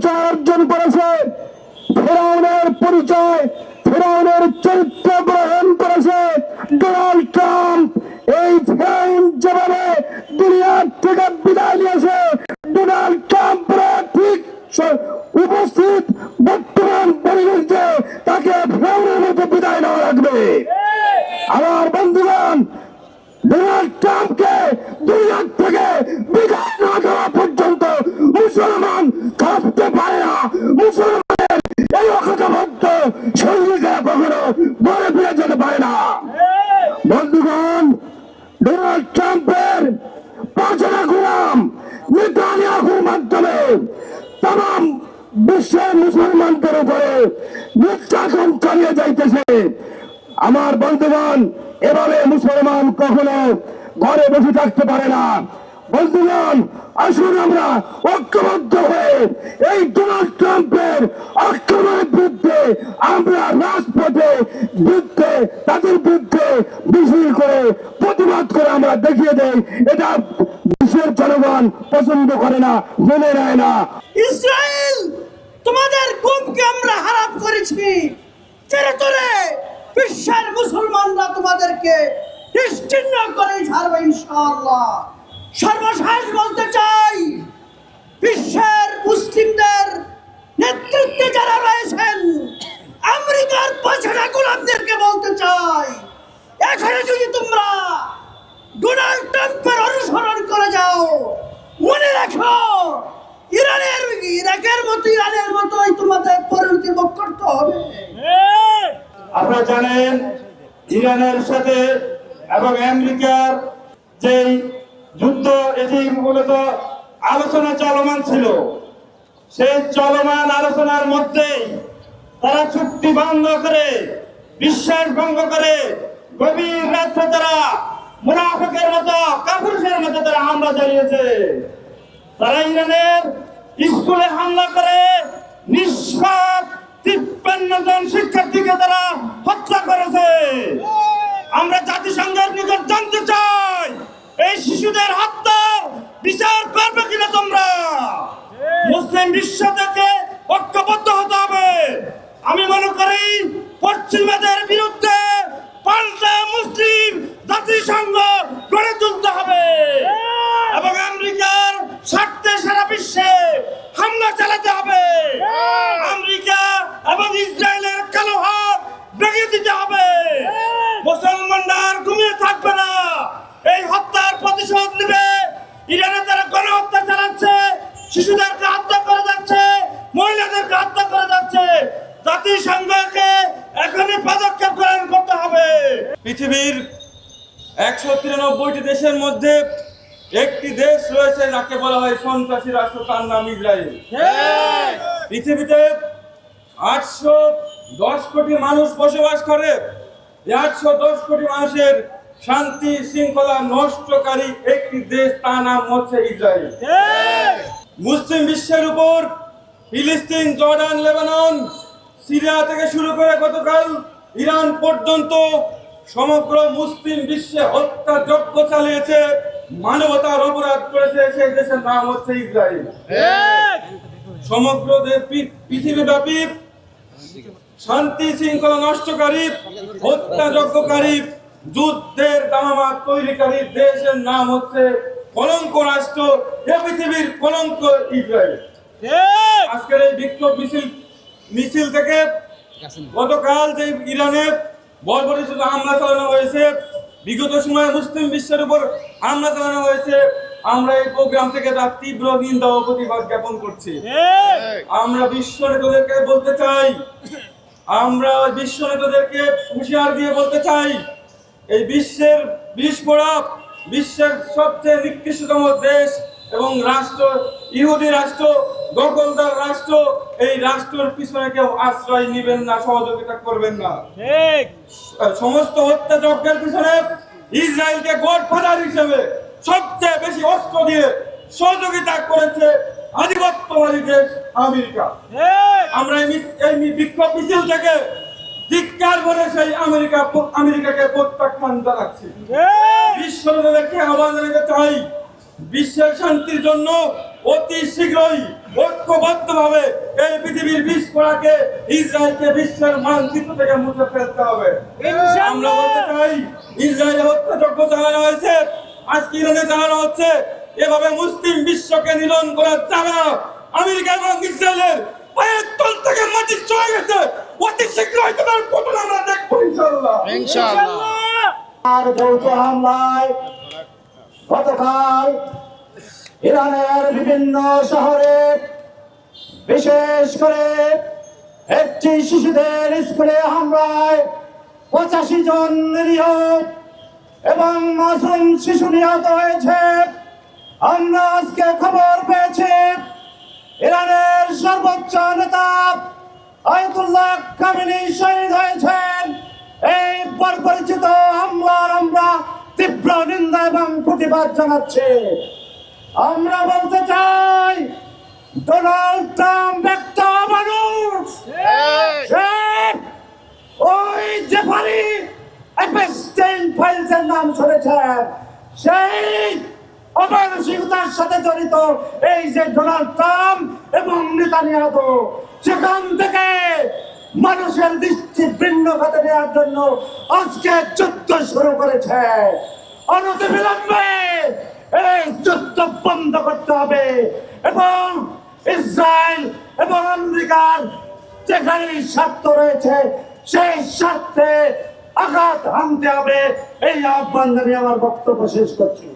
পরিচয় অর্জন করেছে, ফেরাউনের পরিচয়, ফেরাউনের চরিত্র গ্রহণ করেছে ডোনাল্ড ট্রাম্প। এই ফেরাউন যেভাবে দুনিয়ার থেকে বিদায় নিয়েছে, ডোনাল্ড ট্রাম্পরা ঠিক উপস্থিত বর্তমান পরিবেশে তাকে ফেরাউনের মতো বিদায় নেওয়া লাগবে। আমার বন্ধুগণ, ডোনাল্ড ট্রাম্পকে দুনিয়ার থেকে বিদায় না দেওয়া পর্যন্ত মুসলমান থাকতে পারে না। মুসলমানের এই অকথবদ্ধ সৈনিকরা কখনো ঘরে ফিরে যেতে পারে না। বন্ধুগণ, ডোনাল্ড ট্রাম্পের পাঁচনা গোলাম নেতানিয়াহুর মাধ্যমে তাম বিশ্বের মুসলমানদের উপরে নির্যাতন চালিয়ে যাইতেছে। আমার বন্ধুগণ, এভাবে মুসলমান কখনো ঘরে বসে থাকতে পারে না। বন্ধুগণ, আসুন আমরা ঐক্যবদ্ধ হয়ে এই ডোনাল্ড ট্রাম্পের আক্রমণের বিরুদ্ধে আমরা রাজপথে বিরুদ্ধে তাদের বিরুদ্ধে মিছিল করে প্রতিবাদ করে আমরা দেখিয়ে দেই। এটা বিশ্বের জনগণ পছন্দ করে না, মেনে নেয় না। ইসরায়েল, তোমাদের ঘুমকে আমরা হারাম করেছি। চিরতরে বিশ্বের মুসলমানরা তোমাদেরকে নিশ্চিহ্ন করে ছাড়বে ইনশাআল্লাহ। সর্বশেষ বলতে চাই, বিশ্বের মুসলিমদের নেতৃত্বে যারা রয়েছেন, আমেরিকার পাছাড়া গোলামদেরকে বলতে চাই, এখানে যদি তোমরা ডোনাল্ড ট্রাম্পের অনুসরণ করে যাও, মনে রাখো ইরাকের মতোই তোমাদের পরিণতি ভোগ করতে হবে। আপনারা জানেন, ইরানের সাথে এবং আমেরিকার যে যুদ্ধ, এটি মূলত আলোচনা চলমান ছিল। সেই চলমান আলোচনার মধ্যেই তারা চুক্তি ভঙ্গ করে, বিশ্বাস ভঙ্গ করে, গভীর রাত্রে তারা মুনাফিকের মতো, কাপুরুষের মতো তারা হামলা চালিয়েছে। তারা ইরানের স্কুলে হামলা করে নিষ্পাপ 53 জন শিক্ষার্থীকে তারা হত্যা করেছে। আমরা জাতিসংঘের নিকট জানতে চাই, এই শিশুদের হত্যা বিচার করবে কিনা তোমরা? মুসলিম বিশ্ব থেকে ঐক্যবদ্ধ হতে হবে। আমি মনে করি পশ্চিমাদের বিরুদ্ধে পাল্টা মুসলিম জাতিসংঘ গড়ে তুলতে হবে এবং আমেরিকার স্বার্থে সারা বিশ্বে হামলা চালাতে হবে। আমেরিকা এবং ইসরায়েলের কালো হাত ভেঙে দিতে হবে। মুসলমানরা আর ঘুমিয়ে থাকবে না, এই হত্যার প্রতিশোধ নেবে। ইরানে তারা গণহত্যা চালাচ্ছে, শিশুদেরকে হত্যা করে যাচ্ছে, মহিলাদেরকে হত্যা করে যাচ্ছে। জাতিসংঘকে এখনই পদক্ষেপ গ্রহণ করতে হবে। পৃথিবীর 193টি দেশের মধ্যে একটি দেশ রয়েছে যাকে বলা হয় সন্ত্রাসী রাষ্ট্র, তার নাম ইসরায়েল। পৃথিবীতে 810 কোটি মানুষ বসবাস করে। 810 কোটি মানুষের শান্তি শৃঙ্খলা নষ্টকারী একটি দেশ, তার নাম হচ্ছে ইসরায়েল। মুসলিম বিশ্বের উপর ফিলিস্তিন, জর্ডান, লেবানন, সিরিয়া থেকে শুরু করে গতকাল ইরান পর্যন্ত সমগ্র মুসলিম বিশ্বে হত্যাযজ্ঞ চালিয়েছে, মানবতার অপরাধ করেছে। সেই দেশের নাম হচ্ছে ইসরায়েল। সমগ্র পৃথিবীব্যাপী শান্তি শৃঙ্খলা নষ্টকারী, হত্যাযজ্ঞকারী, যুদ্ধের দামামা তৈরিকারী দেশের নাম হচ্ছে কলঙ্ক রাষ্ট্র, এ পৃথিবীর কলঙ্ক ইসরায়েল। আজকের এই বিক্ষোভ মিছিল থেকে গতকাল যে ইরানে বর্বরচিত হামলা চালানো হয়েছে, বিগত সময়ে মুসলিম বিশ্বের উপর হামলা চালানো হয়েছে, আমরা এই প্রোগ্রাম থেকে তার তীব্র নিন্দা ও প্রতিবাদ জ্ঞাপন করছি। আমরা বিশ্ব নেতাদেরকে বলতে চাই, আমরা বিশ্ব নেতাদেরকে হুঁশিয়ার দিয়ে বলতে চাই, এই বিশ্বের বিস্ফোরা বিশ্বের সবচেয়ে নিকৃষ্টতম দেশ এবং রাষ্ট্র, ইহুদি রাষ্ট্র, দখলদার রাষ্ট্র, এই রাষ্ট্রের পিছনে কেউ আশ্রয় নেবেন না, সহযোগিতা করবেন না। সমস্ত হত্যাযজ্ঞের পিছনে ইসরায়েলকে গডফাদার হিসেবে সবচেয়ে বেশি অস্ত্র দিয়ে সহযোগিতা করেছে আধিপত্যবাদী দেশ আমেরিকা। আমরা এই বিক্ষোভ মিছিল থেকে ধিক্কার করে সেই আমেরিকাকে প্রত্যাখ্যান জানাচ্ছি। বিশ্বকে আহ্বান জানাতে চাই, বিশ্বের শান্তির জন্য অতি শীঘ্রই ঐক্যবদ্ধভাবে এই পৃথিবীর 20 কোণাকে ইসরায়েলকে বিশ্বের মানচিত্র থেকে মুছে ফেলতে হবে। আমরা বলতে চাই, ইসরায়েলে হত্যাযজ্ঞ চালানো হয়েছে, আজকে ইরানে চালানো হচ্ছে। এভাবে মুসলিম বিশ্বকে নিধন করা যাবে না। আমেরিকা এবং ইসরায়েলের পায়ের তল থেকে মাটি চলে গেছে। অতি শীঘ্রই তাদের পতন আমরা দেখবো ইনশাআল্লাহ। আর যৌথ হামলায় গতকাল ইরানের বিভিন্ন শহরে, বিশেষ করে একটি শিশুদের স্কুলে হামলায় 85 জন নিরীহ এবং মাসুম শিশু নিহত হয়েছে। আমরা আজকে খবর পেয়েছি ইরানের সর্বোচ্চ নেতা আয়াতুল্লাহ খামেনি শহীদ হয়েছেন। এই পরিচিত হামলার আমরা তীব্র নিন্দা এবং প্রতিবাদ জানাচ্ছি। আমরা বলতে চাই, ডোনাল্ড ট্রাম্প একটা মানুষ, সে ওই জেফারি এপস্টাইন ফাইলসের নাম শুনেছেন, সেই অমানসিকতার সাথে জড়িত এই যে ডোনাল্ড ট্রাম্প এবং নেতানিয়াহু, সেখান থেকে মানুষের দৃষ্টি ভিন্ন খাতে নেওয়ার জন্য আজকে যুদ্ধ শুরু করেছে। অনতিবিলম্বে এই যুদ্ধ বন্ধ করতে হবে এবং ইসরায়েল এবং আমেরিকার যেখানে স্বার্থ রয়েছে সেই স্বার্থে আঘাত হানতে হবে। এই আহ্বান জানিয়ে আমার বক্তব্য শেষ করছি।